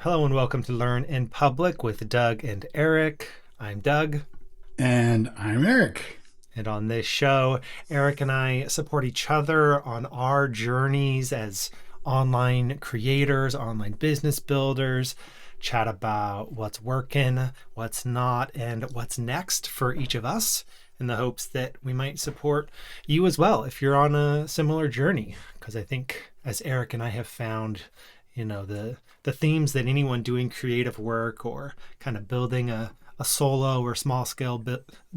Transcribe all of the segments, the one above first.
Hello and welcome to Learn in Public with Doug and Erik. I'm Doug. And I'm Erik. And on this show, Erik and I support each other on our journeys as online creators, online business builders, chat about what's working, what's not, and what's next for each of us in the hopes that we might support you as well if you're on a similar journey. Because I think, as Erik and I have found, the themes that anyone doing creative work or kind of building a solo or small scale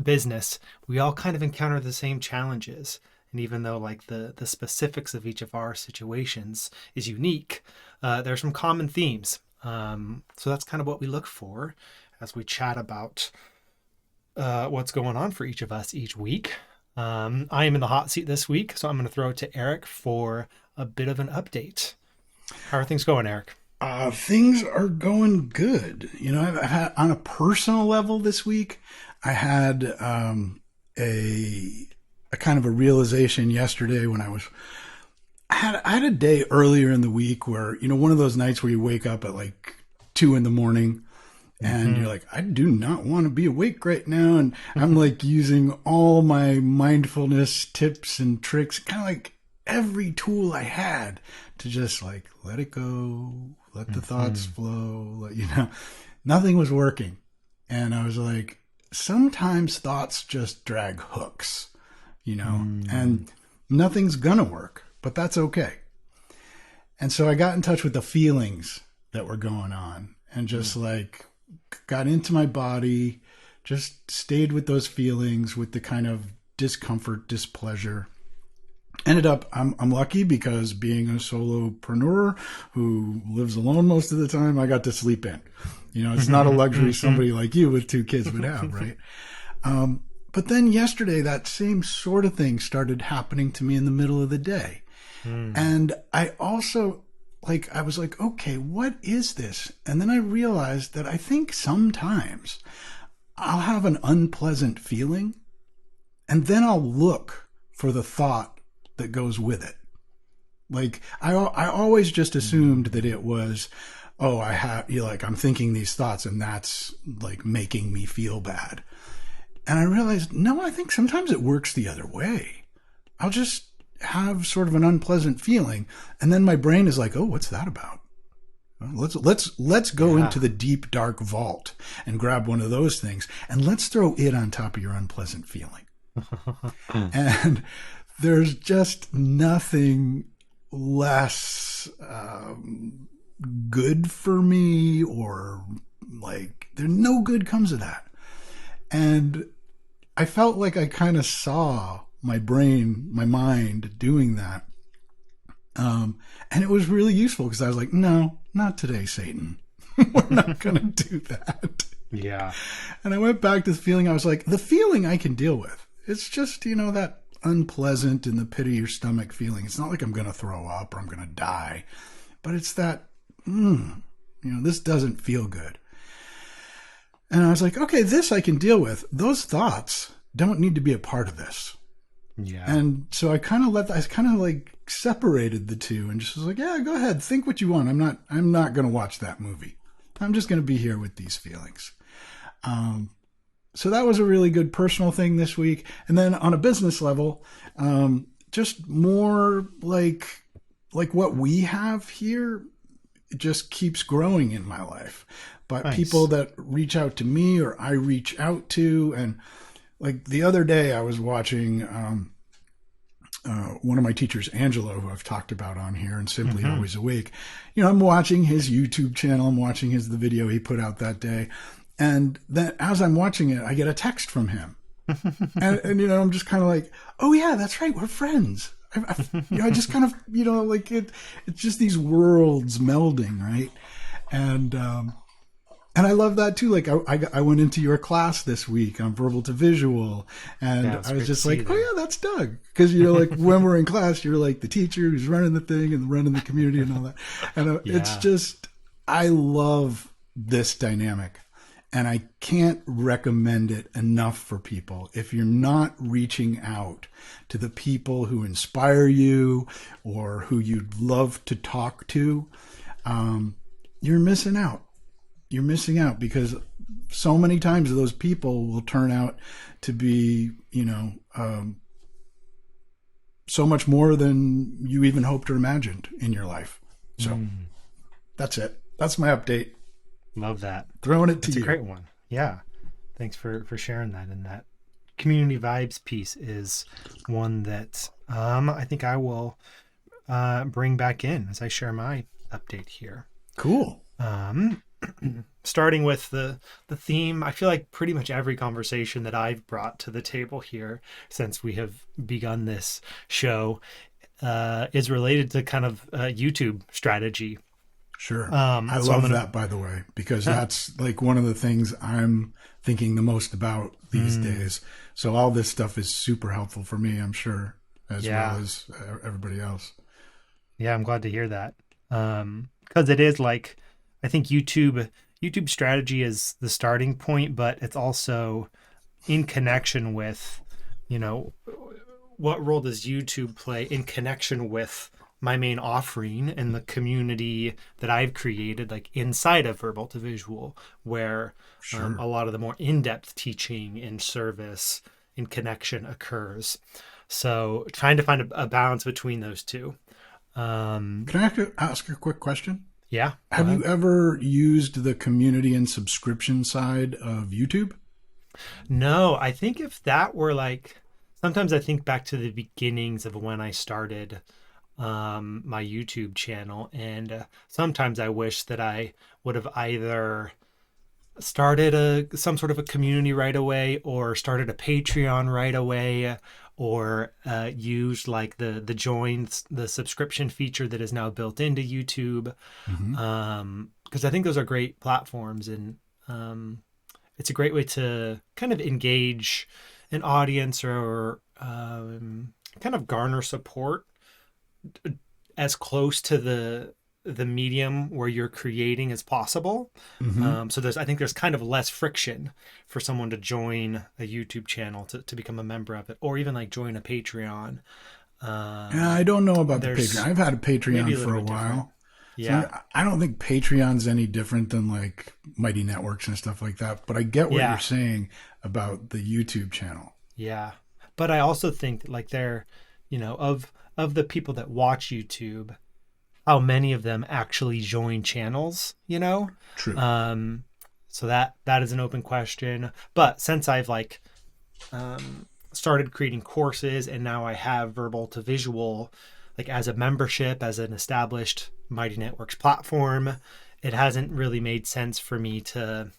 business, we all kind of encounter the same challenges. And even though like the specifics of each of our situations is unique, there's some common themes. So that's kind of what we look for as we chat about what's going on for each of us each week. I am in the hot seat this week, so I'm going to throw it to Erik for a bit of an update. How are things going, Erik? Things are going good. I've had, on a personal level this week, I had a kind of a realization yesterday when I had a day earlier in the week where, one of those nights where you wake up at like 2 a.m. and you're like, I do not want to be awake right now. And I'm like using all my mindfulness tips and tricks, kind of like every tool I had to just like let it go, let the thoughts flow, nothing was working. And I was like, sometimes thoughts just drag hooks, and nothing's gonna work, but that's okay. And so I got in touch with the feelings that were going on and just like got into my body, just stayed with those feelings, with the kind of discomfort, displeasure. Ended up, I'm lucky because being a solopreneur who lives alone most of the time, I got to sleep in. It's not a luxury somebody like you with 2 kids would have, right? But then yesterday, that same sort of thing started happening to me in the middle of the day. And I also, I was like, okay, what is this? And then I realized that I think sometimes I'll have an unpleasant feeling and then I'll look for the thought that goes with it. Like I always just assumed that it was, I'm thinking these thoughts and that's like making me feel bad. And I realized, no, I think sometimes it works the other way. I'll just have sort of an unpleasant feeling. And then my brain is like, oh, what's that about? Well, let's go into the deep, dark vault and grab one of those things. And let's throw it on top of your unpleasant feeling. And there's just nothing less good for me, or like there no good comes of that. And I felt like I kind of saw my brain, my mind doing that. And it was really useful because I was like, no, not today, Satan. We're not going to do that. Yeah. And I went back to the feeling. I was like, the feeling I can deal with. It's just, that unpleasant in the pit of your stomach feeling. It's not like I'm going to throw up or I'm going to die, but it's that, this doesn't feel good. And I was like, okay, this I can deal with. Those thoughts don't need to be a part of this. Yeah. And so I kind of separated the two and just was like, yeah, go ahead. Think what you want. I'm not going to watch that movie. I'm just going to be here with these feelings. So that was a really good personal thing this week. And then on a business level, just more like what we have here, it just keeps growing in my life. But nice. People that reach out to me or I reach out to, and like the other day I was watching one of my teachers, Angelo, who I've talked about on here and Simply Always Awake. I'm watching his YouTube channel. I'm watching the video he put out that day. And then as I'm watching it, I get a text from him. and I'm just kind of like, oh yeah, that's right. We're friends. I just kind of, it's just these worlds melding. Right. And I love that too. Like I went into your class this week on verbal to visual, and I was just like, oh yeah, that's Doug. Cause when we're in class, you're like the teacher who's running the thing and running the community and all that. And it's just, I love this dynamic. And I can't recommend it enough for people. If you're not reaching out to the people who inspire you or who you'd love to talk to, you're missing out. You're missing out because so many times those people will turn out to be, so much more than you even hoped or imagined in your life. So that's it. That's my update. Love that. Throwing it to It's a you. great one. Yeah. Thanks for sharing that. And that community vibes piece is one that I think I will bring back in as I share my update here. Cool. Starting with the theme, I feel like pretty much every conversation that I've brought to the table here since we have begun this show is related to kind of YouTube strategy. Sure. I So I'm love gonna that, by the way, because that's like one of the things I'm thinking the most about these days. So all this stuff is super helpful for me, I'm sure, as well as everybody else. Yeah, I'm glad to hear that. Because it is like, I think YouTube strategy is the starting point, but it's also in connection with, you know, what role does YouTube play in connection with my main offering and the community that I've created, like inside of Verbal to Visual, where Sure. a lot of the more in-depth teaching and service and connection occurs. So trying to find a balance between those two. Can I ask a quick question? Yeah. Go Have ahead. you ever used the community and subscription side of YouTube? No, I think if that were like, sometimes I think back to the beginnings of when I started my YouTube channel, and sometimes I wish that I would have either started some sort of a community right away, or started a Patreon right away, or used like the joins, the subscription feature that is now built into YouTube, Mm-hmm. because I think those are great platforms, and it's a great way to kind of engage an audience, or kind of garner support as close to the medium where you're creating as possible. Mm-hmm. So I think there's kind of less friction for someone to join a YouTube channel to become a member of it, or even like join a Patreon. Yeah, I don't know about the Patreon. There's I've had a maybe Patreon a for little a bit different. while. So Yeah. I don't think Patreon's any different than like Mighty Networks and stuff like that. But I get what you're Yeah. saying about the YouTube channel. Yeah. But I also think that like of the people that watch YouTube, how many of them actually join channels, True. Um, so that is an open question. But since I've like started creating courses, and now I have Verbal to Visual like as a membership, as an established Mighty Networks platform, it hasn't really made sense for me to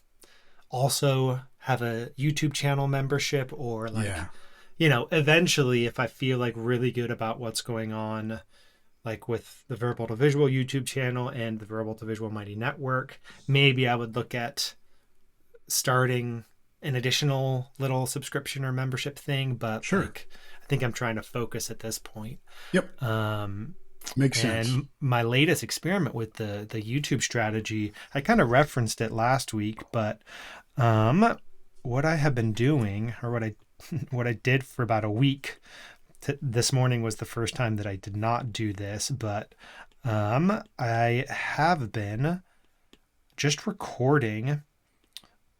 also have a YouTube channel membership, or like, Yeah. eventually if I feel like really good about what's going on, like with the Verbal to Visual YouTube channel and the Verbal to Visual Mighty Network, maybe I would look at starting an additional little subscription or membership thing. But Sure. like, I think I'm trying to focus at this point. Yep. Makes sense. And my latest experiment with the YouTube strategy, I kind of referenced it last week, but what I have been doing, or what I did for about a week, this morning was the first time that I did not do this, but I have been just recording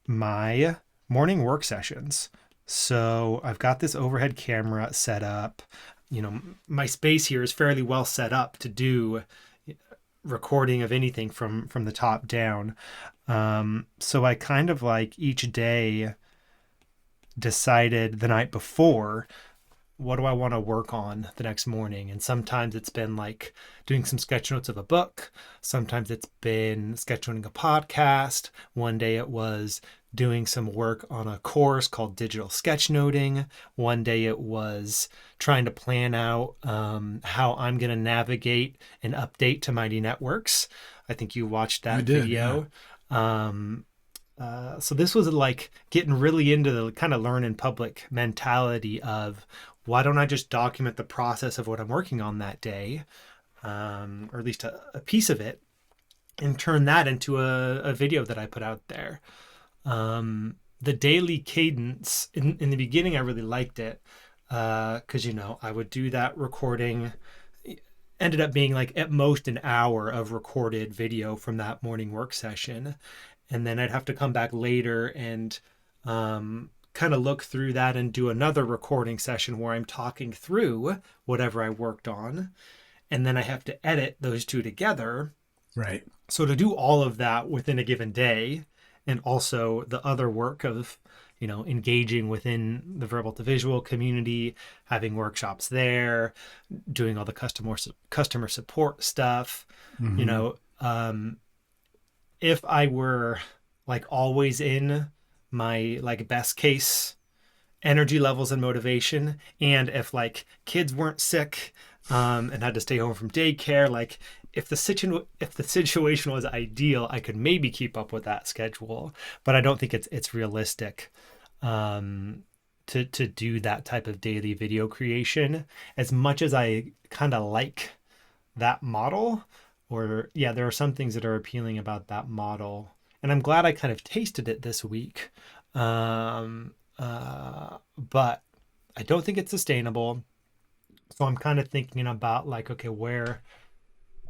my morning work sessions. So I've got this overhead camera set up. My space here is fairly well set up to do recording of anything from the top down. So I kind of like each day decided the night before, what do I want to work on the next morning? And sometimes it's been like doing some sketch notes of a book. Sometimes it's been sketchnoting a podcast. One day it was doing some work on a course called digital sketchnoting. One day it was trying to plan out how I'm going to navigate an update to Mighty Networks. I think you watched I that did. video. So this was like getting really into the kind of learn in public mentality of, why don't I just document the process of what I'm working on that day, or at least a piece of it, and turn that into a video that I put out there. The daily cadence, in the beginning, I really liked it, because, I would do that recording ended up being like at most an hour of recorded video from that morning work session. And then I'd have to come back later and kind of look through that and do another recording session where I'm talking through whatever I worked on. And then I have to edit those two together. Right. So to do all of that within a given day, and also the other work of, engaging within the verbal to visual community, having workshops there, doing all the customer support stuff, Mm-hmm. if I were like always in my like best case energy levels and motivation, and if like kids weren't sick and had to stay home from daycare, like if the situation was ideal, I could maybe keep up with that schedule, but I don't think it's realistic to do that type of daily video creation. As much as I kind of like that model, or yeah, there are some things that are appealing about that model, and I'm glad I kind of tasted it this week. But I don't think it's sustainable. So I'm kind of thinking about like, okay, where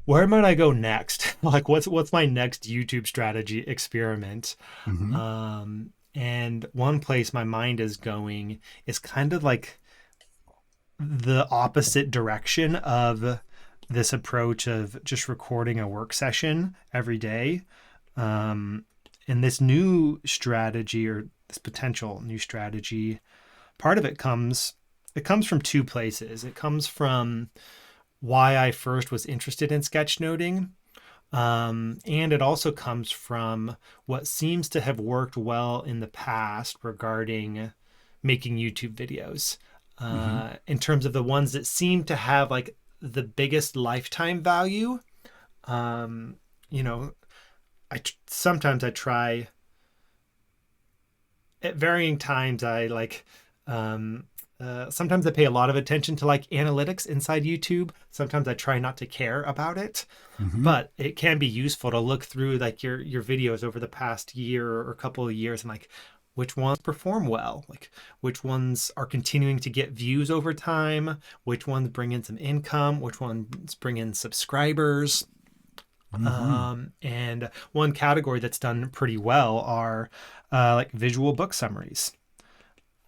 might I go next? Like, what's my next YouTube strategy experiment? Mm-hmm. And one place my mind is going is kind of like the opposite direction of this approach of just recording a work session every day. And this new strategy, or this potential new strategy, part of it comes from two places. It comes from why I first was interested in sketchnoting. And it also comes from what seems to have worked well in the past regarding making YouTube videos. Mm-hmm. In terms of the ones that seem to have like the biggest lifetime value. Um, you know, sometimes I try at varying times. I like sometimes I pay a lot of attention to like analytics inside YouTube. Sometimes I try not to care about it, Mm-hmm. but it can be useful to look through like your videos over the past year or couple of years and like which ones perform well, like which ones are continuing to get views over time, which ones bring in some income, which ones bring in subscribers. Mm-hmm. And one category that's done pretty well are like visual book summaries.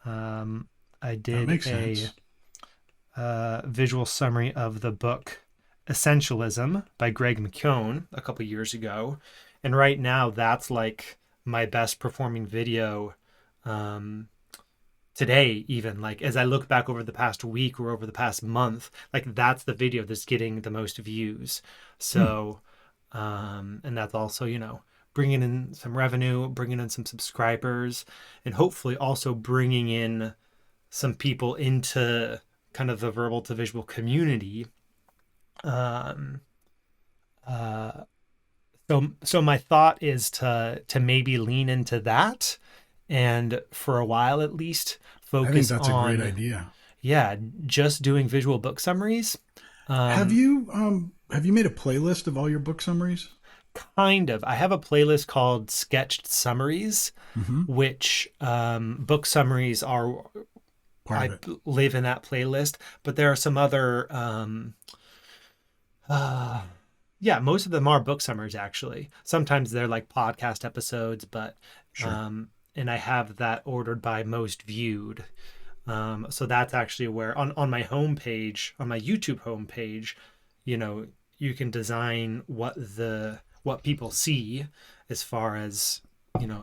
Um, I That did makes a sense. visual summary of the book Essentialism by Greg McKeown a couple years ago. And right now, that's like my best performing video um, today, even like as I look back over the past week or over the past month, like that's the video that's getting the most views. Hmm. So, and that's also, bringing in some revenue, bringing in some subscribers, and hopefully also bringing in some people into kind of the verbal to visual community. Um, uh, so my thought is to maybe lean into that, and for a while at least I think focus that's a great on, idea. yeah, just doing visual book summaries. Um, Have you made a playlist of all your book summaries? Kind of. I have a playlist called Sketched Summaries, Mm-hmm. which book summaries are, Part of I it. live in that playlist, but there are some other uh, yeah, most of them are book summaries actually. Sometimes they're like podcast episodes, but Sure. and I have that ordered by most viewed. So that's actually where on my homepage, on my YouTube homepage, you know, you can design what people see as far as,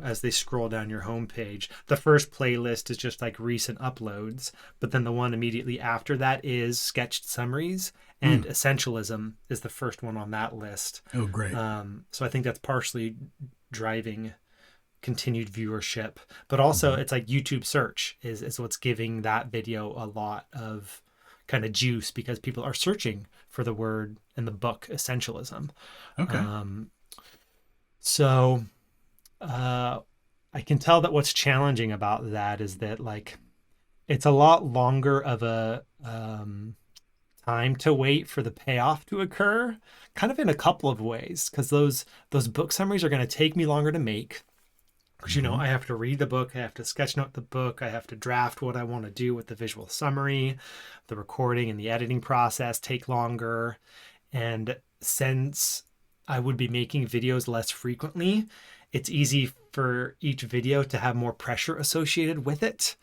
as they scroll down your homepage. The first playlist is just like recent uploads, but then the one immediately after that is sketched summaries, Hmm. and essentialism is the first one on that list. Oh, great. So I think that's partially driving continued viewership, but also Mm-hmm. it's like YouTube search is what's giving that video a lot of kind of juice, because people are searching for the word in the book essentialism. Okay. Um, so uh, I can tell that what's challenging about that is that like it's a lot longer of a time to wait for the payoff to occur, kind of in a couple of ways, because those book summaries are going to take me longer to make. because I have to read the book, I have to sketchnote the book, I have to draft what I want to do with the visual summary. The recording and the editing process take longer. And since I would be making videos less frequently, it's easy for each video to have more pressure associated with it,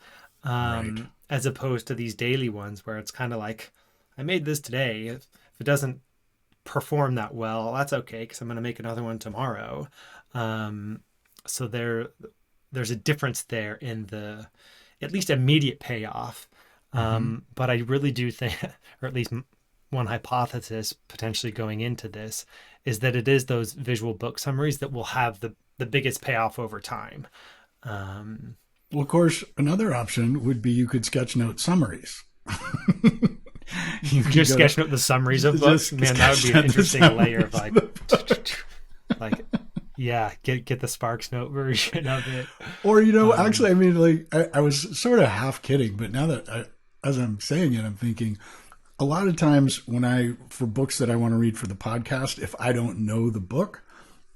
Right. as opposed to these daily ones where it's kind of like, I made this today. If it doesn't perform that well, that's okay, because I'm going to make another one tomorrow. So there's a difference there in the at least immediate payoff. But I really do think, or at least one hypothesis potentially going into this, is that it is those visual book summaries that will have the biggest payoff over time. Well, of course, another option would be you could sketchnote summaries. You could Just go sketchnote the summaries of books. Man, that would be an interesting layer of like, yeah, get the Sparks Note version of it. Or, actually, I mean, like, I was sort of half kidding, but now that as I'm saying it, I'm thinking a lot of times for books that I want to read for the podcast, if I don't know the book,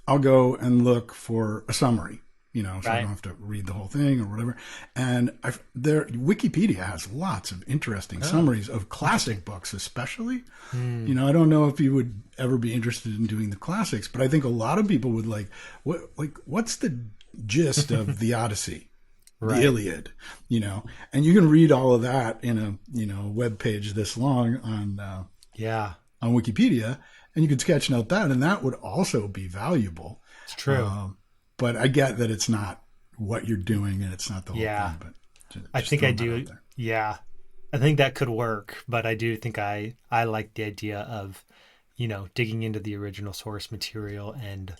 I'll go and look for a summary, so I don't have to read the whole thing or whatever. And Wikipedia has lots of interesting summaries of classic books, especially. I don't know if you would ever be interested in doing the classics, but I think a lot of people would what's the gist of the Odyssey, the Iliad, and you can read all of that in a web page this long on Wikipedia, and you could sketchnote that, and that would also be valuable. It's true. But I get that it's not what you're doing and it's not the whole thing. But I think I do. Yeah. I think that could work, but I do think I like the idea of, digging into the original source material. And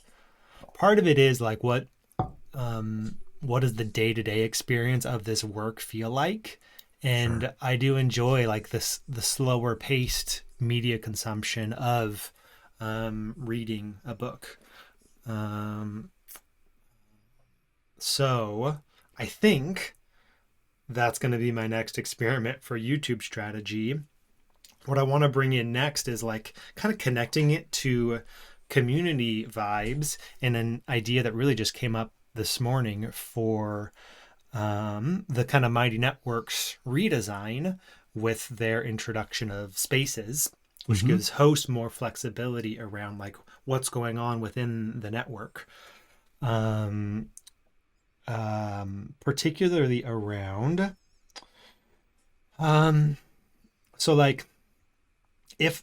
part of it is like, what does the day-to-day experience of this work feel like? And sure. I do enjoy like the slower paced media consumption of reading a book. So I think that's going to be my next experiment for YouTube strategy. What I want to bring in next is like kind of connecting it to community vibes, and an idea that really just came up this morning for the kind of Mighty Networks redesign with their introduction of spaces, which gives hosts more flexibility around like what's going on within the network. Particularly around, so like if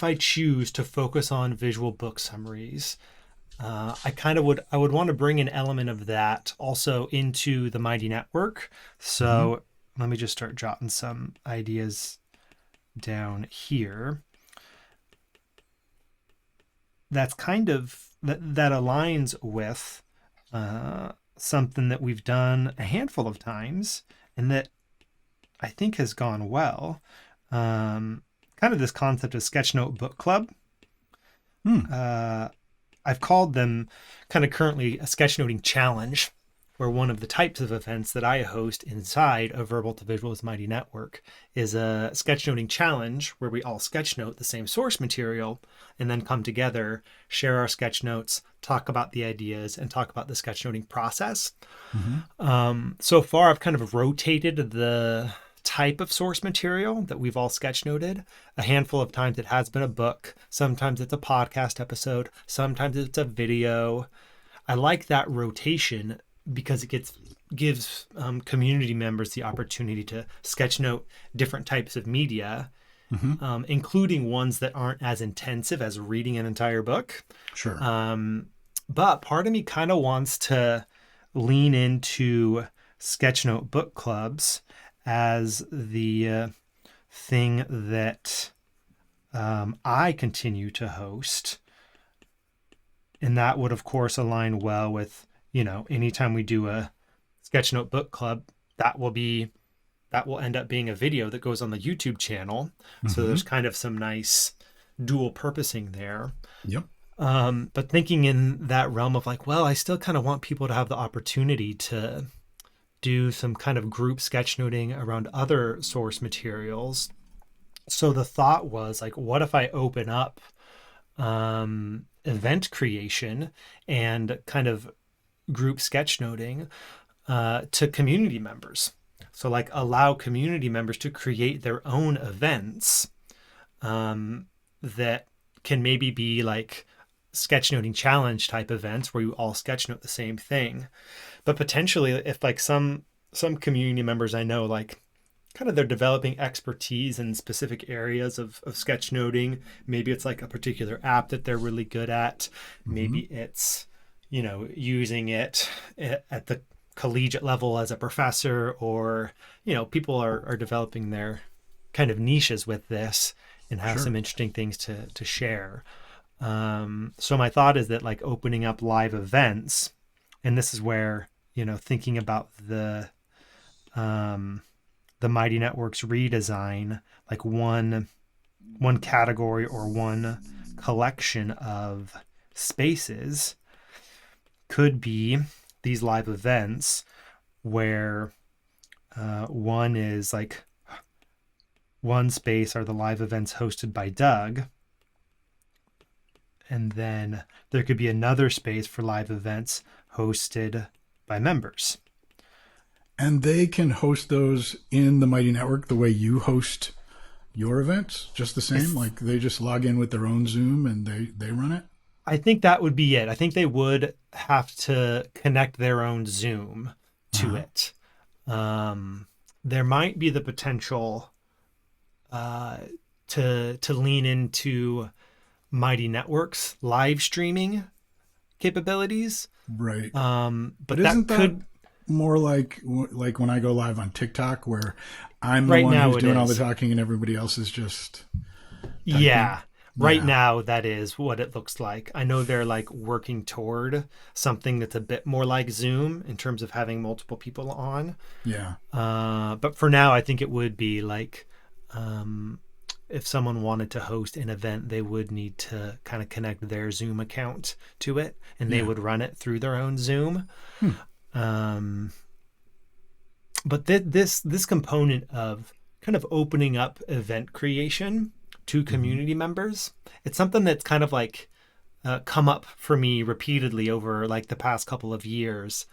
I choose to focus on visual book summaries, I would want to bring an element of that also into the Mighty Network. So let me just start jotting some ideas down here. That's kind of that aligns with something that we've done a handful of times and that I think has gone well. Kind of this concept of sketchnote book club. I've called them kind of currently a sketchnoting challenge, where one of the types of events that I host inside of Verbal to Visual's Mighty Network is a sketchnoting challenge where we all sketchnote the same source material and then come together, share our sketch notes, talk about the ideas, and talk about the sketchnoting process. So far, I've kind of rotated the type of source material that we've all sketchnoted. A handful of times it has been a book. Sometimes it's a podcast episode. Sometimes it's a video. I like that rotation because it gives community members the opportunity to sketchnote different types of media, including ones that aren't as intensive as reading an entire book. Sure. But part of me kind of wants to lean into sketchnote book clubs as the thing that I continue to host. And that would, of course, align well with, anytime we do a sketchnote book club, that will end up being a video that goes on the YouTube channel. So there's kind of some nice dual purposing there. Yep. But thinking in that realm of like, well, I still kind of want people to have the opportunity to do some kind of group sketchnoting around other source materials. So the thought was like, what if I open up event creation and kind of group sketchnoting to community members. So like allow community members to create their own events that can maybe be like sketchnoting challenge type events where you all sketchnote the same thing. But potentially if like some community members I know, like kind of they're developing expertise in specific areas of sketchnoting. Maybe it's like a particular app that they're really good at. Maybe it's, using it at the collegiate level as a professor, or, people are developing their kind of niches with this and have some interesting things to share. So my thought is that like opening up live events, and this is where, thinking about the Mighty Networks redesign, like one category or one collection of spaces could be these live events where one is like one space are the live events hosted by Doug. And then there could be another space for live events hosted by members. And they can host those in the Mighty Network the way you host your events, just the same? Like they just log in with their own Zoom and they run it? I think that would be it. I think they would have to connect their own Zoom to it. There might be the potential to lean into Mighty Networks live streaming capabilities. Right. But isn't that could... more like when I go live on TikTok, where I'm the Right one now who's it doing all the is. talking and everybody else is just typing? Yeah. Right Yeah. now, that is what it looks like. I know they're like working toward something that's a bit more like Zoom in terms of having multiple people on. Yeah. But for now, I think it would be like if someone wanted to host an event, they would need to kind of connect their Zoom account to it, and they would run it through their own Zoom. But this component of kind of opening up event creation to community members, it's something that's kind of like come up for me repeatedly over like the past couple of years.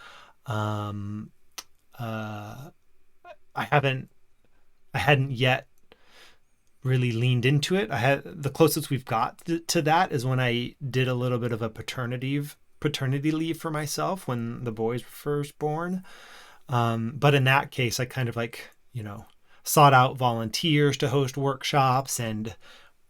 I hadn't yet really leaned into it. The closest we've got to that is when I did a little bit of a paternity leave for myself when the boys were first born. But in that case, I kind of like, sought out volunteers to host workshops and,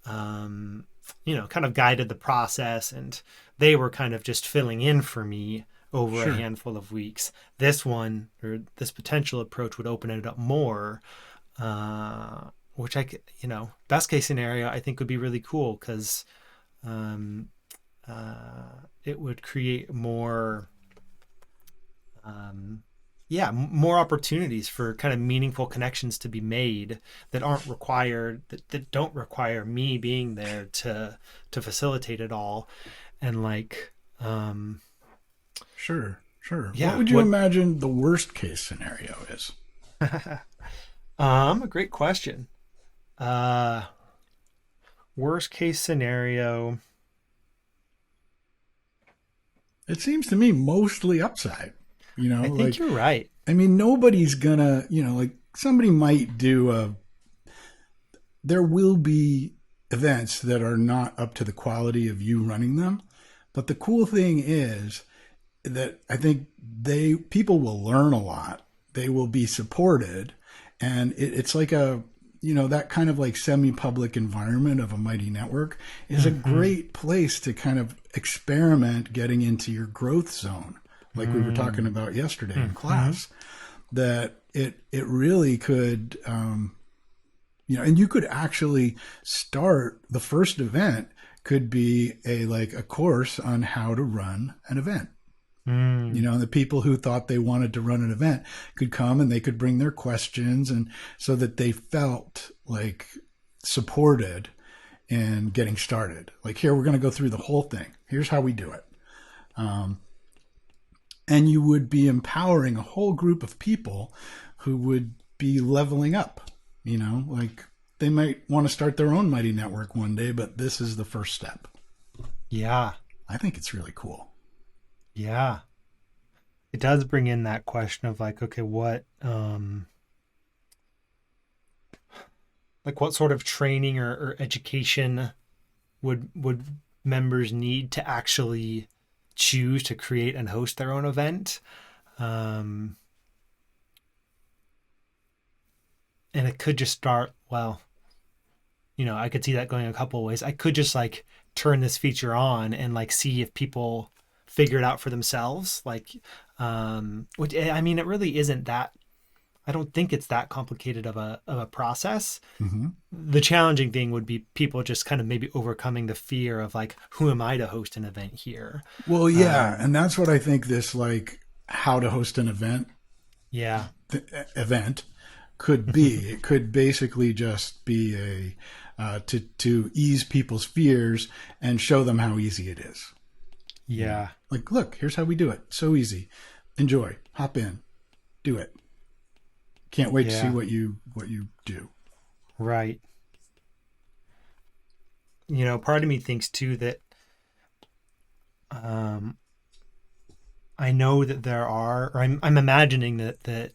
kind of guided the process, and they were kind of just filling in for me over a handful of weeks. This potential approach would open it up more, which best case scenario, I think would be really cool because, it would create more, more opportunities for kind of meaningful connections to be made that aren't required, that don't require me being there to facilitate it all. And like, Sure. Yeah, What would you imagine the worst case scenario is? a great question. Worst case scenario. It seems to me mostly upside. I think you're right. I mean, nobody's gonna, like somebody might there will be events that are not up to the quality of you running them. But the cool thing is that I think people will learn a lot. They will be supported. And it's like that kind of like semi-public environment of a Mighty Network is a great place to kind of experiment getting into your growth zone. Like we were talking about yesterday in class, that it really could, and you could actually start the first event could be a course on how to run an event. The people who thought they wanted to run an event could come and they could bring their questions, and so that they felt like supported in getting started. Like, here, we're going to go through the whole thing. Here's how we do it. And you would be empowering a whole group of people who would be leveling up, like they might want to start their own Mighty Network one day, but this is the first step. Yeah. I think it's really cool. Yeah. it does bring in that question of like, okay, what sort of training or education would members need to actually choose to create and host their own event? Um, and it could just start, well, I could see that going a couple of ways. I could just like turn this feature on and like see if people figure it out for themselves. Like, which I mean, it really isn't that. I don't think it's that complicated of a process. Mm-hmm. The challenging thing would be people just kind of maybe overcoming the fear of like, who am I to host an event here? Well, yeah, Um, and that's what I think this like how to host an yeah. event could be. It could basically just be a to ease people's fears and show them how easy it is. Yeah. Like, look, here's how we do it. So easy. Enjoy. Hop in. Do it. Can't wait to see Yeah. what you do. Right. Part of me thinks too that um, I know that there are, or I'm imagining that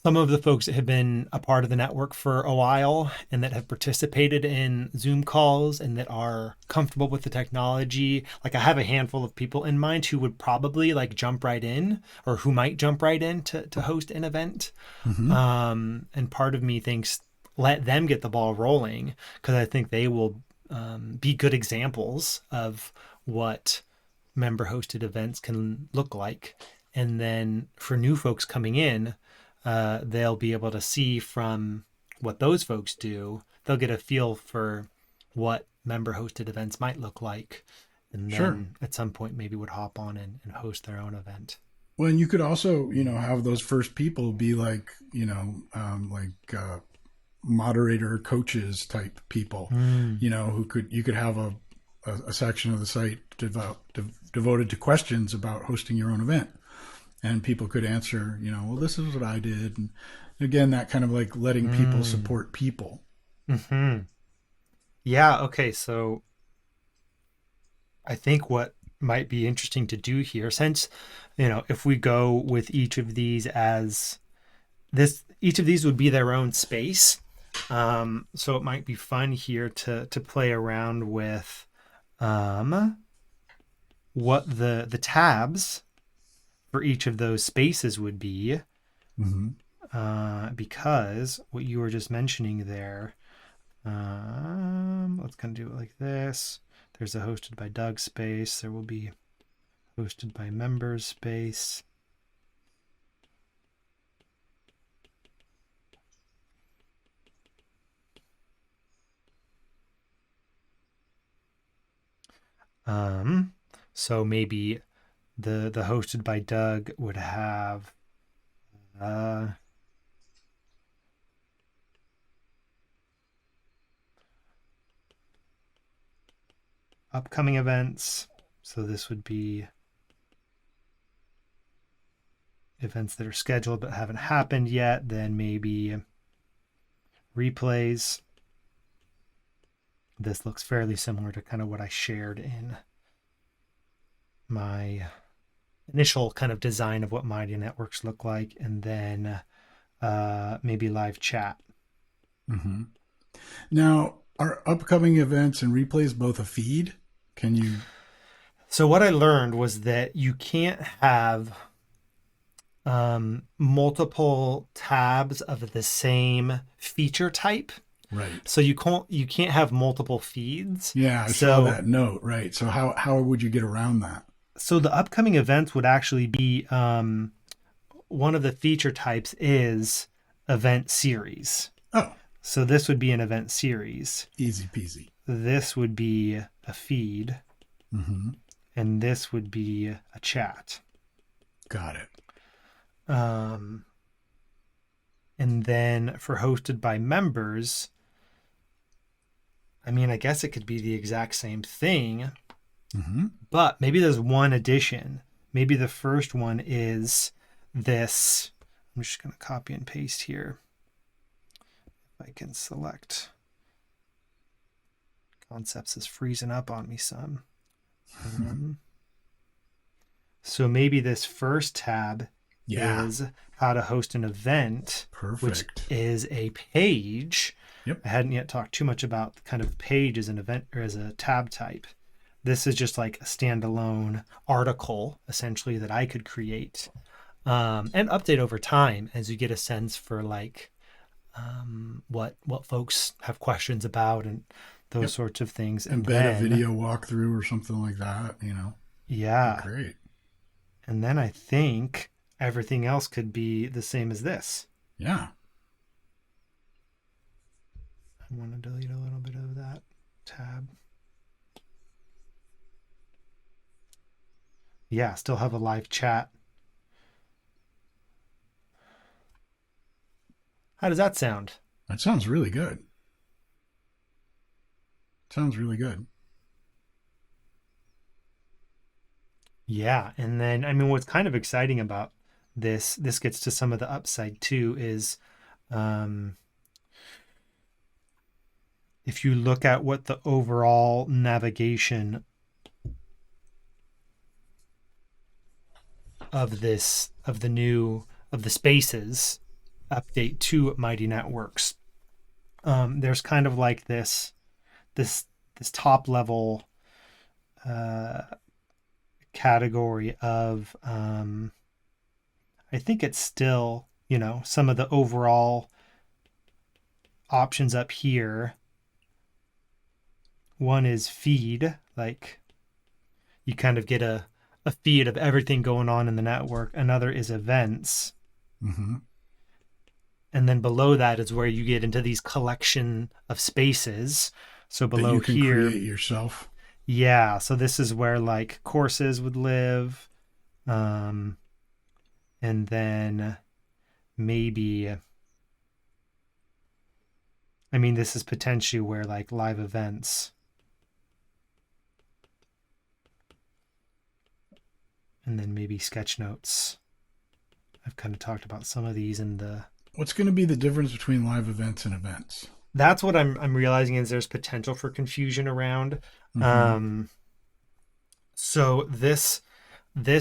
some of the folks that have been a part of the network for a while and that have participated in Zoom calls and that are comfortable with the technology, like I have a handful of people in mind who would probably like jump right in or who might jump right in to host an event. Mm-hmm. And part of me thinks let them get the ball rolling because I think they will be good examples of what member hosted events can look like. And then for new folks coming in, they'll be able to see from what those folks do, they'll get a feel for what member hosted events might look like. And Sure. then at some point, maybe would hop on and host their own event. Well, and you could also, have those first people be like, moderator coaches type people, Mm. who you could have a section of the site devoted to questions about hosting your own event. And people could answer, well, this is what I did. And again, that kind of like letting people Mm. support people. Hmm. Yeah. Okay. So I think what might be interesting to do here, since, if we go with each of these as each of these would be their own space. So it might be fun here to play around with what the tabs for each of those spaces would be, Mm-hmm. because what you were just mentioning there. Let's kind of do it like this. There's a hosted by Doug space. There will be hosted by members space. So maybe the hosted by Doug would have uh, upcoming events. So this would be events that are scheduled but haven't happened yet. Then maybe replays. This looks fairly similar to kind of what I shared in my initial kind of design of what Mighty Networks look like. And then maybe live chat. Mm-hmm. Now, are upcoming events and replays both a feed? Can you? So what I learned was that you can't have multiple tabs of the same feature type. Right. So you can't have multiple feeds. Yeah, I saw So that note. Right. So how would you get around that? so the upcoming events would actually be one of the feature types is event series. Oh, So this would be an event series. easy peasy. This would be a feed, Mm-hmm. and this would be a chat. Got it. Um, and then for hosted by members, I mean, I guess it could be the exact same thing, Mm-hmm. but maybe there's one addition. Maybe the first one is this. I'm just going to copy and paste here. If I can select. Concepts is freezing up on me some. So maybe this first tab Yeah. is how to host an event, which Perfect. is a page. Yep. I hadn't yet talked too much about kind of page as an event or as a tab type. This is just like a standalone article, essentially, that I could create and update over time as you get a sense for like what folks have questions about and those Yep. sorts of things. And Embed a then, video walkthrough or something like that, Be yeah, great. and then I think everything else could be the same as this. Yeah. I want to delete a little bit of that tab. Yeah, still have a live chat. How does that sound? That sounds really good. Sounds really good. Yeah, and then I mean, what's kind of exciting about this gets to some of the upside too, is um, if you look at what the overall navigation of the spaces update to Mighty Networks, there's kind of like this this top level uh, category of I think it's still, some of the overall options up here. One is feed, like you kind of get a feed of everything going on in the network. Another is events. Mm-hmm. And then below that is where you get into these collection of spaces. So That below you can here, create yourself. yeah. So this is where like courses would live. Um, and then maybe, I mean, this is potentially where like live events. And then maybe sketch notes. I've kind of talked about some of these in the. What's going to be the difference between live events and events? That's what I'm realizing is there's potential for confusion around. Mm-hmm. Um, so this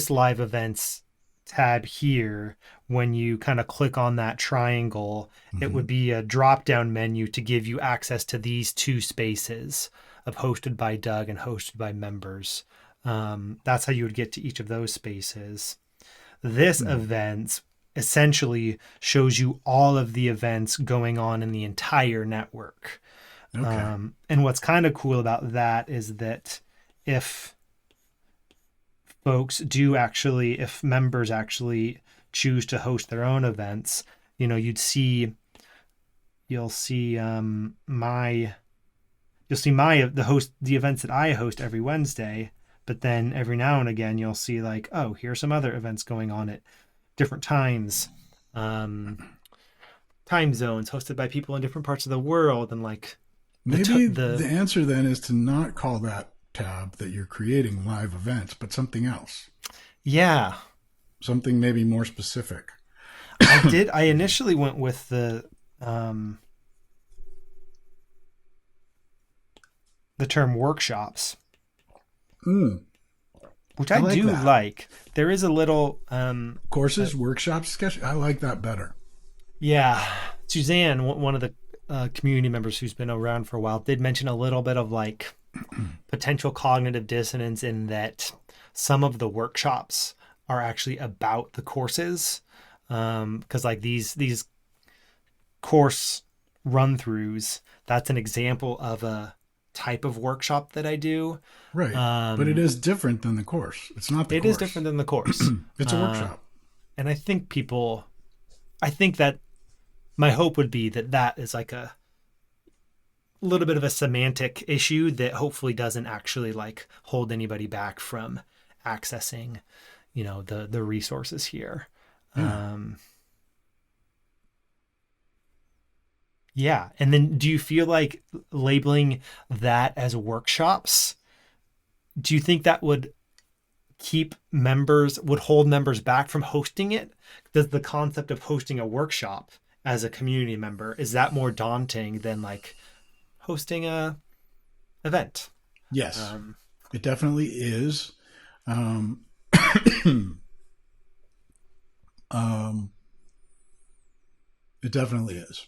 live events tab here, when you kind of click on that triangle, it Mm-hmm. would be a drop down menu to give you access to these two spaces of hosted by Doug and hosted by members. That's how you would get to each of those spaces. This Hmm. events essentially shows you all of the events going on in the entire network. Okay. And what's kind of cool about that is that if if members actually choose to host their own events, you'll see the events that I host every Wednesday, but then every now and again you'll see like, oh, here's some other events going on at different times, um, time zones hosted by people in different parts of the world, and like Maybe the the answer then is to not call that tab that you're creating live events, but something else. yeah. Something maybe more specific. I initially went with the term workshops, Mm, which I I like do that. like. There is a little Courses, workshops, sketch. I like that better. yeah. Suzanne, one of the community members who's been around for a while, did mention a little bit of like potential cognitive dissonance in that some of the workshops are actually about the courses, because like these course run throughs, that's an example of a type of workshop that I do. Right. But it um is different than the course. It's not the it is course. different than the course. It's a uh workshop. and I think that my hope would be that that is like a little bit of a semantic issue that hopefully doesn't actually like hold anybody back from accessing, the resources here. Yeah. um yeah, and then do you feel like labeling that as workshops, do you think that would hold members back from hosting it? Does the concept of hosting a workshop as a community member, is that more daunting than like hosting a event? Yes, um it definitely is. Um, um, it definitely is.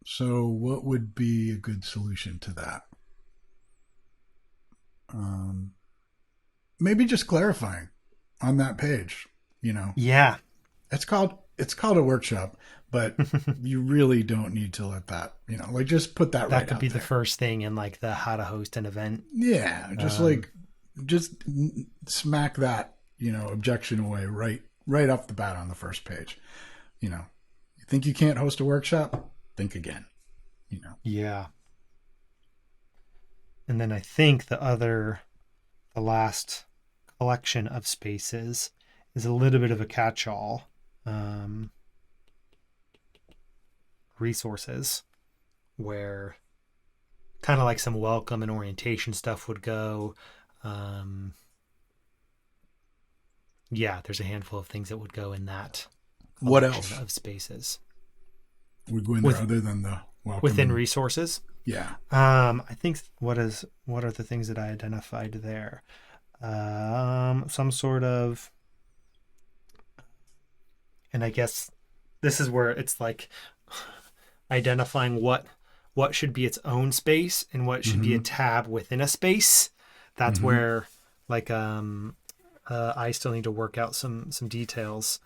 So, what would be a good solution to that? Um, Maybe just clarifying on that page. You know, Yeah. it's called a workshop, but you really don't need to let that, like, just put that That right could be out the there. first thing in like the how to host an event. Yeah, Um, just smack that, objection away right off the bat on the first page. You think you can't host a workshop? Think again. yeah. And then I think the last collection of spaces is a little bit of a catch-all. Um, Resources, where kind of like some welcome and orientation stuff would go. Um, yeah, there's a handful of things that would go in that What collection else of spaces. would go in there With other than the welcome within and resources, yeah? I think what are the things that I identified there? Some sort of, and I guess this is where it's like identifying what should be its own space and what should be a Mm-hmm. tab within a space. That's Mm-hmm. where like I still need to work out some details.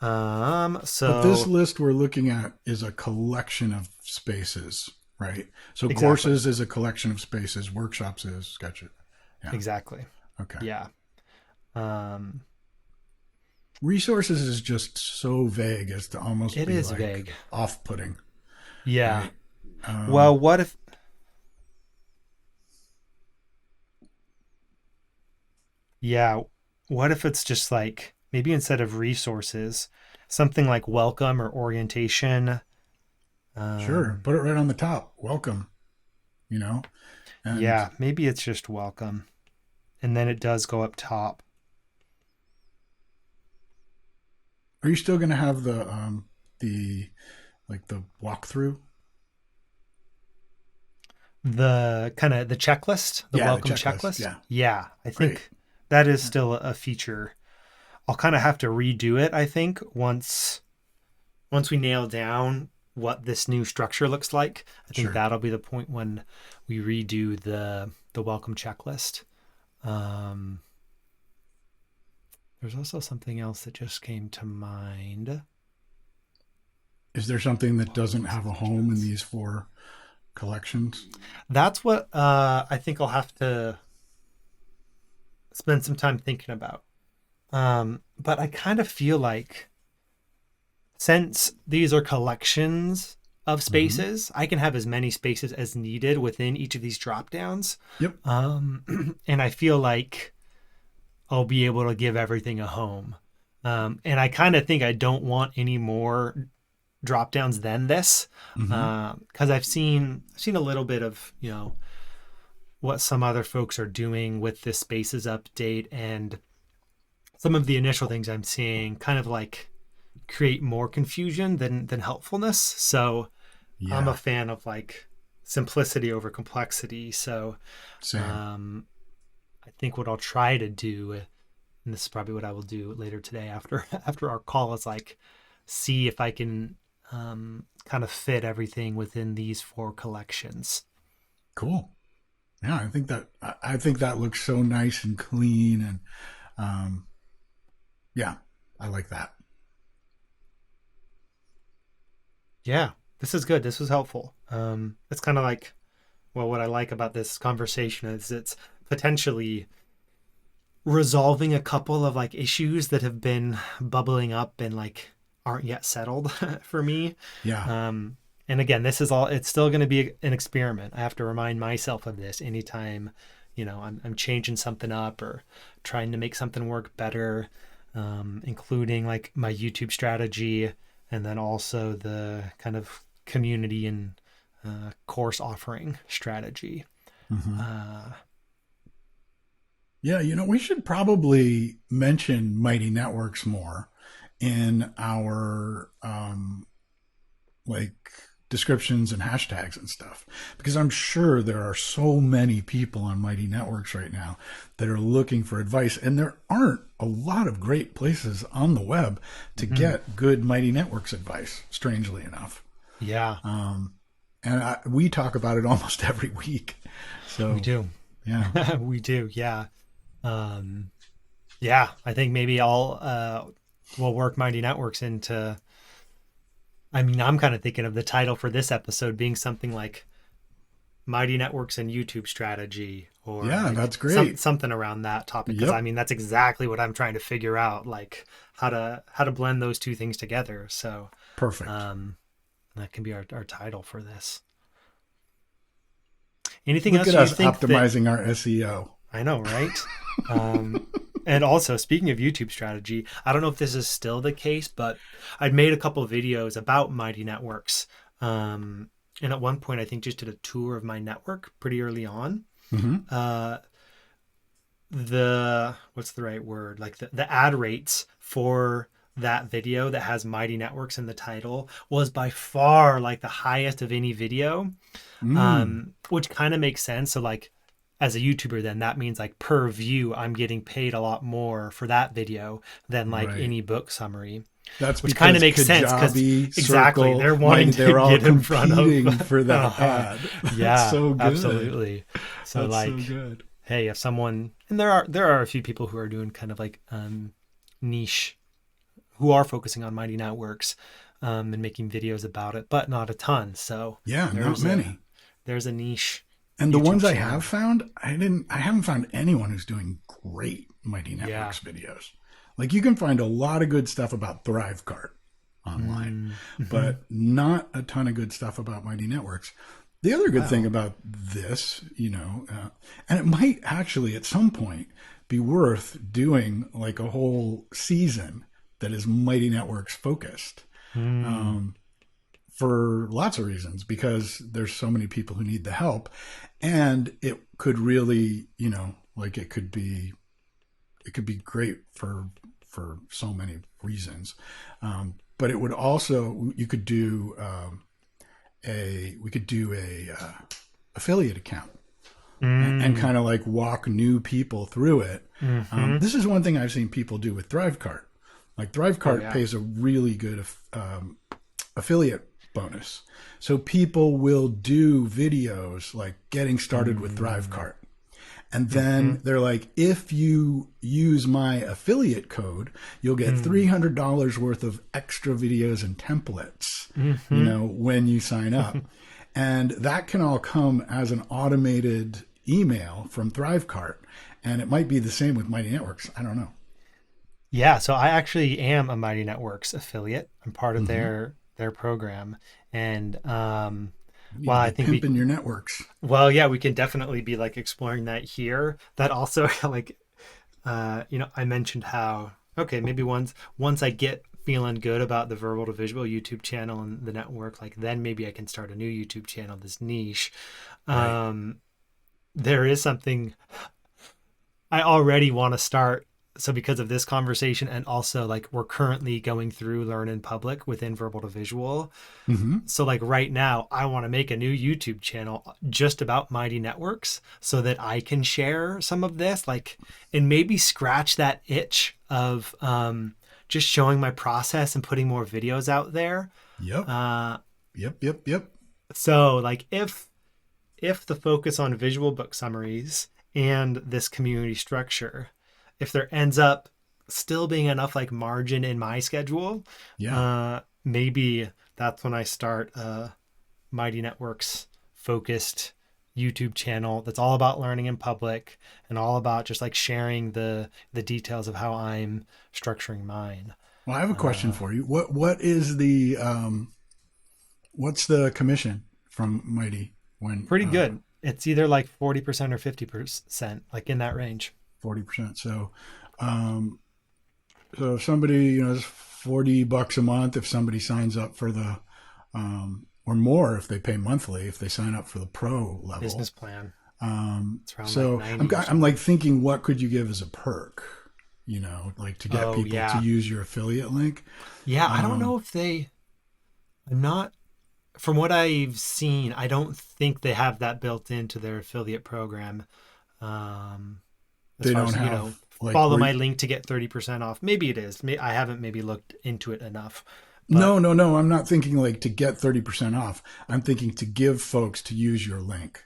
But this So list we're looking at is a collection of spaces, right? So exactly, courses is a collection of spaces. Workshops is gotcha. Yeah. exactly, Okay. yeah. Um, Resources is just so vague as to almost it be is like vague. off-putting, Yeah. right? Well, what if? Yeah. What if it's just like maybe instead of resources, something like welcome or orientation. Sure, Um, put it right on the top. Welcome, you know. And yeah, maybe it's just welcome, and then it does go up top. are you still going to have the like the walkthrough? The kind of the checklist, the Yeah, the welcome checklist. checklist. Yeah, Yeah, I great. think that is Yeah. still a feature. I'll kind of have to redo it, I think, once we nail down what this new structure looks like. I think Sure. that'll be the point when we redo the welcome checklist. Um, there's also something else that just came to mind. Is there something that Welcome doesn't have a home in messages. these four collections? That's what I think I'll have to spend some time thinking about. But I kind of feel like since these are collections of Mm-hmm. spaces, I can have as many spaces as needed within each of these drop downs. Yep. And I feel like I'll be able to give everything a home. And I kind of think I don't want any more drop downs than this, Mm-hmm. because I've seen a little bit of what some other folks are doing with this spaces update, and some of the initial things I'm seeing kind of like create more confusion than helpfulness. So I'm a Yeah. fan of like simplicity over complexity. So Same. um, I think what I'll try to do, and this is probably what I will do later today after after our call, is like see if I can kind of fit everything within these four collections. Cool. Yeah, I think that looks so nice and clean, and um, yeah, I like that. Yeah, this is good. This was helpful. It's kind of like, well, what I like about this conversation is it's potentially resolving a couple of like issues that have been bubbling up and like aren't yet settled for me. Yeah. Um, and again, this is all, it's still going to be an experiment. I have to remind myself of this anytime, I'm changing something up or trying to make something work better, including like my YouTube strategy and then also the kind of community and course offering strategy. Mm-hmm. Uh, Yeah, we should probably mention Mighty Networks more in our like descriptions and hashtags and stuff, because I'm sure there are so many people on Mighty Networks right now that are looking for advice, and there aren't a lot of great places on the web to get good Mighty Networks advice, strangely enough. Yeah. And we talk about it almost every week. So We do. yeah. We do. Yeah. Yeah. I think maybe we'll work Mighty Networks into, I mean, I'm kind of thinking of the title for this episode being something like Mighty Networks and YouTube strategy, or Yeah, like that's great. something around that topic. Because Yep. I mean, that's exactly what I'm trying to figure out, like how to blend those two things together. So Perfect. that can be our title for this. Anything Look else at you us think that, optimizing our SEO. I know, right? And also, speaking of YouTube strategy, I don't know if this is still the case, but I'd made a couple of videos about Mighty Networks. And at one point, I think just did a tour of my network pretty early on. Mm-hmm. What's the right word? Like the ad rates for that video that has Mighty Networks in the title was by far like the highest of any video, which kind of makes sense. So like, as a YouTuber, then that means like per view, I'm getting paid a lot more for that video than like Right. any book summary. That's Which kind of makes sense because Kajabi, exactly Circle, they're wanting Mighty, they're to all get in front competing of for that ad. Yeah, That's so good. absolutely. So That's like, so good. hey, if someone, and there are a few people who are doing kind of like niche, who are focusing on Mighty Networks and making videos about it, but not a ton. So Yeah, not many. There's a niche. And the YouTube ones I channel. have found, I haven't found anyone who's doing great Mighty Networks videos. Like you can find a lot of good stuff about ThriveCart online, but not a ton of good stuff about Mighty Networks. The other good thing about this, and it might actually at some point be worth doing like a whole season that is Mighty Networks focused. For lots of reasons, because there's so many people who need the help, and it could really, like it could be great for so many reasons. But it would also, you could do we could do a affiliate account and kind of like walk new people through it. This is one thing I've seen people do with ThriveCart. Like ThriveCart pays a really good affiliate bonus. So people will do videos like getting started with ThriveCart. And then they're like, if you use my affiliate code, you'll get $300 worth of extra videos and templates, when you sign up. And that can all come as an automated email from ThriveCart. And it might be the same with Mighty Networks. I don't know. Yeah, so I actually am a Mighty Networks affiliate. I'm part of their program, and well, I think pimping your networks. Well, yeah, we can definitely be like exploring that here. That also like, I mentioned how maybe once I get feeling good about the Verbal to Visual YouTube channel and the network, like then maybe I can start a new YouTube channel, this niche. Right. There is something I already want to start. So because of this conversation, and also like we're currently going through Learn in Public within Verbal to Visual. So like right now I want to make a new YouTube channel just about Mighty Networks so that I can share some of this, like, and maybe scratch that itch of just showing my process and putting more videos out there. Yep. So like if the focus on visual book summaries and this community structure, if there ends up still being enough like margin in my schedule, maybe that's when I start a Mighty Networks focused YouTube channel that's all about learning in public and all about just like sharing the details of how I'm structuring mine. Well, I have a question for you. What is the what's the commission from Mighty when? Pretty good. It's either like 40% or 50%, like in that range. 40%. So if somebody, is $40 a month, if somebody signs up for the, or more if they pay monthly, if they sign up for the pro level business plan. So like I'm like thinking, what could you give as a perk, like to get people to use your affiliate link? Yeah. I don't know if I'm not from what I've seen, I don't think they have that built into their affiliate program. Um, as They far don't as, have like follow where my link to get 30% off. Maybe it is. I haven't maybe looked into it enough, but no, no, no. I'm not thinking like to get 30% off. I'm thinking to give folks to use your link.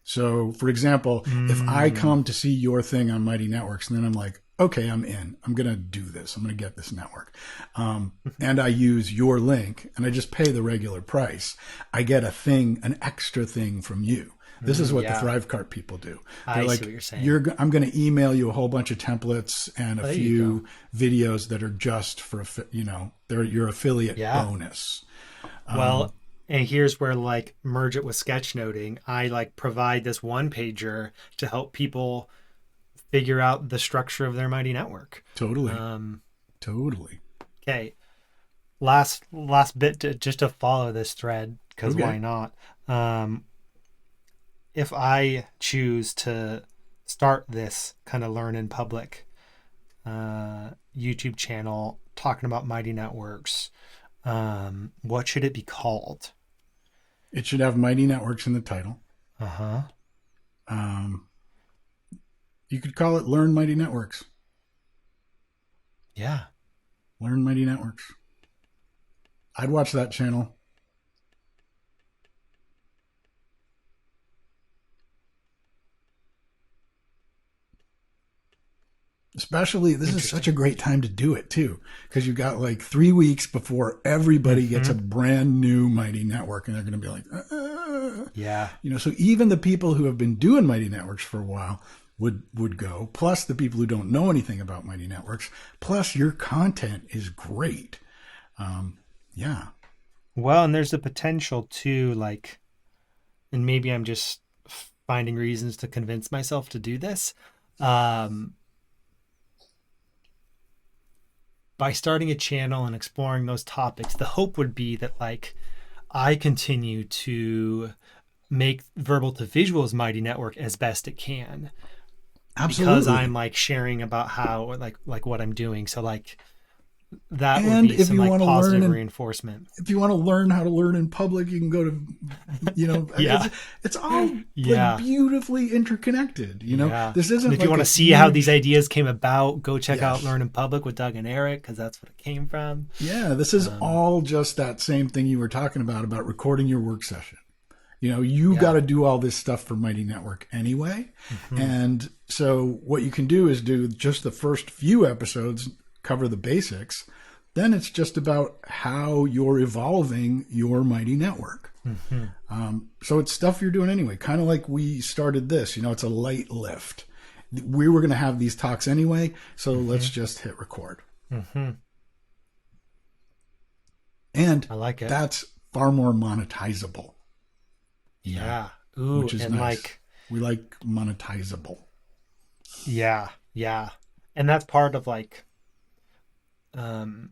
So, for example, if I mm, come to see your thing on Mighty Networks, and then I'm like, okay, I'm in. I'm going to do this. I'm going to get this network. And I use your link and I just pay the regular price. I get a thing, an extra thing from you. This is what the yeah, Thrivecart people do. They're I see what like, you're saying. I'm going to email you a whole bunch of templates and a There you go. few videos that are just for, they're your affiliate Yeah. bonus. Well, and here's where like merge it with sketchnoting. I like provide this one pager to help people figure out the structure of their Mighty Network. Totally. Um, Totally. okay. Last bit just to follow this thread, because Okay. why not? Um, if I choose to start this kind of learn in public YouTube channel talking about Mighty Networks, what should it be called? It should have Mighty Networks in the title. Uh huh. Um, you could call it Learn Mighty Networks. Yeah. Learn Mighty Networks. I'd watch that channel. Especially, this is such Interesting. a great time to do it too, because you've got like 3 weeks before everybody gets a Mm-hmm. brand new Mighty Network, and they're going to be like, Yeah. So even the people who have been doing Mighty Networks for a while would go. Plus, the people who don't know anything about Mighty Networks. Plus, your content is great. Yeah, Well, and there's the potential to like, and maybe I'm just finding reasons to convince myself to do this. Um, by starting a channel and exploring those topics, the hope would be that like I continue to make verbal to visuals Mighty Network as best it can because I'm absolutely. like sharing about how like what I'm doing. So like that would And be if some you like want to learn positive and reinforcement. if you want to learn how to learn in public, you can go to, Yeah. it's all like Yeah. beautifully interconnected. Yeah. This And isn't if you like want a to see how these huge, ideas came about, go check out yes. Learn in Public with Doug and Eric, because that's what it came from. Yeah, this is Um, all just that same thing you were talking about recording your work session. You got yeah. to do all this stuff for Mighty Network anyway. Hmm. And so what you can do is do just the first few episodes, cover the basics. Then it's just about how you're evolving your Mighty Network. Hmm. So it's stuff you're doing anyway, kind of like we started this. It's a light lift. We were going to have these talks anyway, so let's Hmm. just hit record. Hmm. And I like it. that's far more monetizable, Yeah. Ooh, which is and nice. like, We like monetizable. yeah, yeah. And that's part of like, um,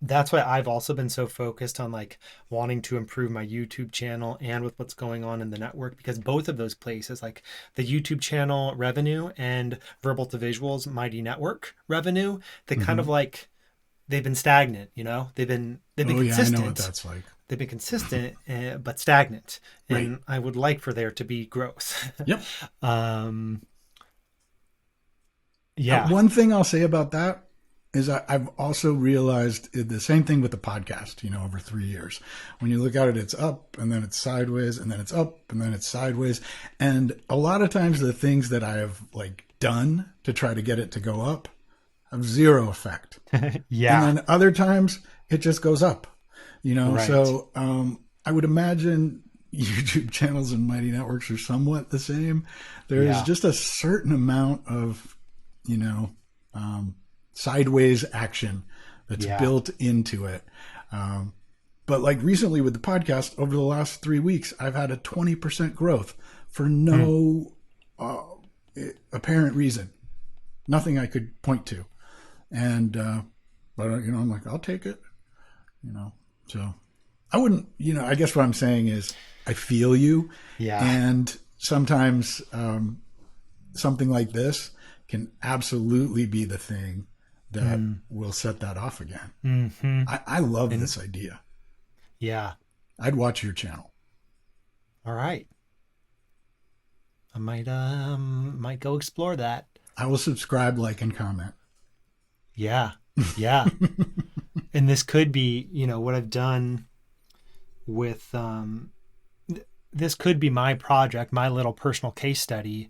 that's why I've also been so focused on like wanting to improve my YouTube channel and with what's going on in the network, because both of those places, like the YouTube channel revenue and verbal to visuals Mighty Network revenue, they kind of Hmm. like they've been stagnant, they've been Oh, yeah, I know what consistent. that's like. They've been consistent, but stagnant, Right. and I would like for there to be growth. Yep. um, yeah. One thing I'll say about that is I've also realized the same thing with the podcast, over 3 years. When you look at it, it's up and then it's sideways and then it's up and then it's sideways. And a lot of times the things that I have like done to try to get it to go up have zero effect. And Yeah. then other times it just goes up, Right. So I would imagine YouTube channels and Mighty Networks are somewhat the same. There is Yeah. just a certain amount of, you know, um, sideways action that's Yeah. built into it. But like recently with the podcast, over the last 3 weeks, I've had a 20% growth for Hmm. no uh, apparent reason, nothing I could point to. And, but, I'm like, I'll take it, you know. So I wouldn't, I guess what I'm saying is I feel you. Yeah. And sometimes something like this can absolutely be the thing that Mm. will set that off again. Hmm. I love And this idea. yeah. I'd watch your channel. All right. I might go explore that. I will subscribe, like, and comment. Yeah. Yeah. And this could be, what I've done with this could be my project, my little personal case study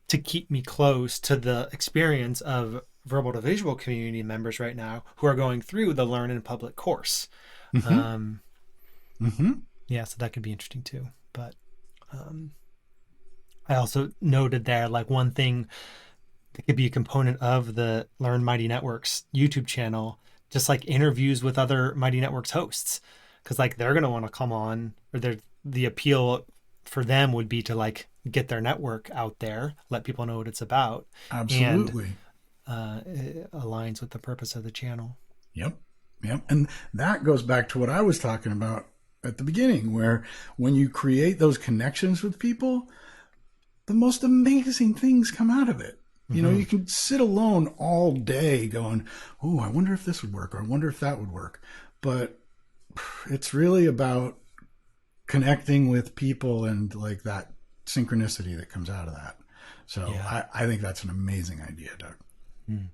to keep me close to the experience of verbal to visual community members right now who are going through the Learn in Public course. Mm-hmm. Um, Mm-hmm. yeah, so that could be interesting too. But I also noted there, like, one thing that could be a component of the Learn Mighty Networks YouTube channel, just like interviews with other Mighty Networks hosts, because like they're gonna want to come on, or the appeal for them would be to like get their network out there, let people know what it's about, and Absolutely. it aligns with the purpose of the channel. Yep. Yep. And that goes back to what I was talking about at the beginning, where when you create those connections with people, the most amazing things come out of it. You know, Mm-hmm. you can sit alone all day going, oh, I wonder if this would work, or I wonder if that would work. But it's really about connecting with people and like that synchronicity that comes out of that. So Yeah. I think that's an amazing idea, Doug. Mm.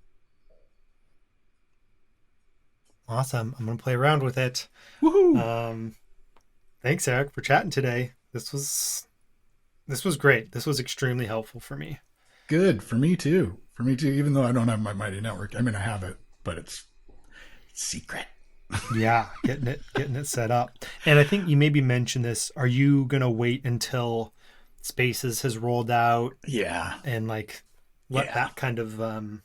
Awesome. I'm gonna play around with it. Woohoo! Thanks, Eric, for chatting today. This was great. This was extremely helpful for me. Good for me too. For me too. Even though I don't have my Mighty Network, I mean I have it, but it's secret. Yeah, getting it set up. And I think you maybe mentioned this. Are you gonna wait until Spaces has rolled out Yeah, and like let yeah. that kind of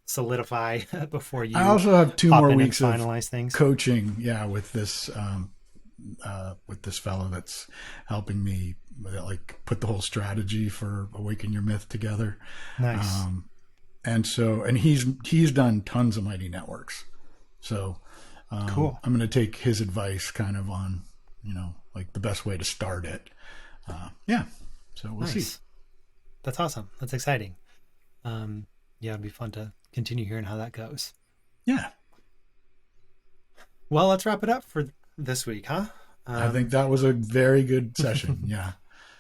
solidify before I you also have two hop more in and weeks of finalize things? coaching. Yeah, with this fellow that's helping me like put the whole strategy for Awaken Your Myth together. Nice. And he's done tons of Mighty Networks. So Cool. I'm going to take his advice kind of on, like the best way to start it. Yeah. So we'll see. Nice. That's awesome. That's exciting. Yeah, it'd be fun to continue hearing how that goes. Yeah. Well, let's wrap it up for this week, huh? I think that was a very good session. Yeah.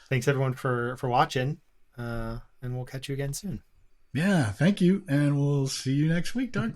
Thanks everyone for watching, and we'll catch you again soon. Yeah. Thank you. And we'll see you next week, Doug.